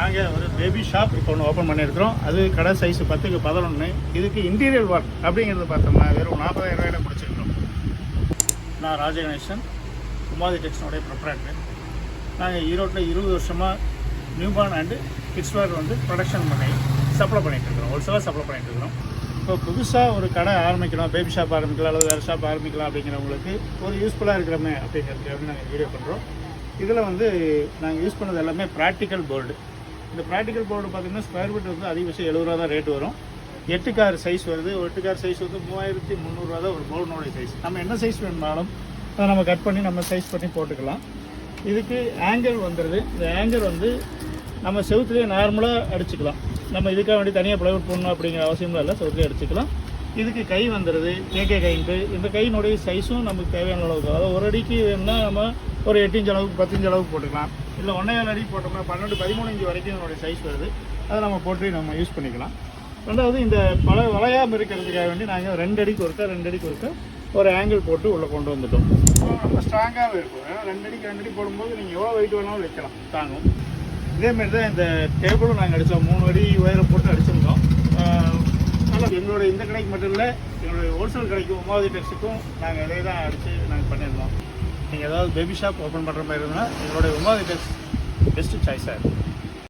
நாங்கள் ஒரு baby shop இப்போ ஒன்று ஓப்பன் பண்ணியிருக்கிறோம். அது கடை சைஸ் 10க்கு 11. இதுக்கு இன்டீரியர் ஒர்க் அப்படிங்கிறது பார்த்தோம்னா வெறும் 40,000 ரூபாயில் முடிச்சிருக்கிறோம். நான் ராஜகணேசன், உமாதி டெக்ஸ்டனுடைய ப்ரொப்ரைட்டர். நாங்கள் ஈரோட்டில் 20 வருஷமாக நியூபார்ன் அண்டு கிட்ஸ் வேர் வந்து ப்ரொடக்ஷன் பண்ணி சப்ளை பண்ணிகிட்ருக்கிறோம். ஹோல்சேலாக சப்ளை பண்ணிகிட்ருக்கிறோம். இப்போ புதுசாக ஒரு கடை ஆரம்பிக்கலாம், பேபி ஷாப் ஆரம்பிக்கலாம் அல்லது வேறு ஷாப் ஆரம்பிக்கலாம் அப்படிங்கிறவங்களுக்கு ஒரு யூஸ்ஃபுல்லாக இருக்கிறோமே அப்படிங்கிறதுக்கு நாங்கள் வீடியோ பண்ணுறோம். இதில் வந்து நாங்கள் யூஸ் பண்ணது எல்லாமே ப்ராக்டிக்கல் போர்டு. இந்த ப்ராக்டிக்கல் போர்டு பார்த்திங்கன்னா ஸ்கொயர் ஃபீட் வந்து அதிகபட்சம் 70 ரூபா தான் ரேட்டு வரும். 8 கார் சைஸ் வருது. 8 கார் சைஸ் வந்து 3300 ரூபா தான் ஒரு போர்டுனோடைய சைஸ். நம்ம என்ன சைஸ் வேணுமாலும் அதை நம்ம கட் பண்ணி நம்ம சைஸ் பண்ணி போட்டுக்கலாம். இதுக்கு ஆங்கிள் வந்துடுது. இந்த ஆங்கிள் வந்து நம்ம செவுத்துலேயே நார்மலாக அடிச்சுக்கலாம். நம்ம இதுக்காக வேண்டி தனியாக ப்ளைவுட் போடணும் அப்படிங்கிற அவசியமும் இல்லை, செவுத்துலேயே அடிச்சுக்கலாம். இதுக்கு கை வந்துடுது, கேகே கைன்ட்டு. இந்த கையினுடைய சைஸும் நமக்கு தேவையான அளவுக்கு, அதாவது ஒரு அடிக்கு வேணும்னா நம்ம ஒரு 8 இன்ச் அளவுக்கு 10 இன்ச் அளவுக்கு போட்டுக்கலாம். இல்லை 1.5 அடி போட்டோம்னா 12-13 இன்ச் வரைக்கும் இதனுடைய சைஸ் வருது. அதை நம்ம போட்டு நம்ம யூஸ் பண்ணிக்கலாம். ரெண்டாவது இந்த வளையாமல் இருக்கிறதுக்காக வேண்டி நாங்கள் 2 அடிக்கு ஒருக்க ஒரு ஆங்கிள் போட்டு உள்ளே கொண்டு வந்துட்டோம். ரொம்ப ஸ்ட்ராங்காகவே இருக்கும். ஏன்னா 2 அடிக்கு 2 அடி போடும்போது நீங்கள் எவ்வளோ வெயிட் வேணாலும் வைக்கலாம், தாங்கும். இதேமாரி தான் இந்த டேபிளும் நாங்கள் அடித்தோம். 3 அடி உயரம் போட்டு அடிச்சிருந்தோம். அதனால் எங்களுடைய இந்த கடைக்கு மட்டும் இல்லை, எங்களுடைய ஹோல்சேல் கடைக்கும் உமாதி டெக்ஸுக்கும் நாங்கள் இதே தான் அடித்து நாங்கள் பண்ணியிருந்தோம். நீங்கள் ஏதாவது பேபி ஷாப் ஓப்பன் பண்ணுற மாதிரி இருந்தால் எங்களுடைய உமாதி டெக்ஸ் பெஸ்ட்டு சாய்ஸாக இருக்கும்.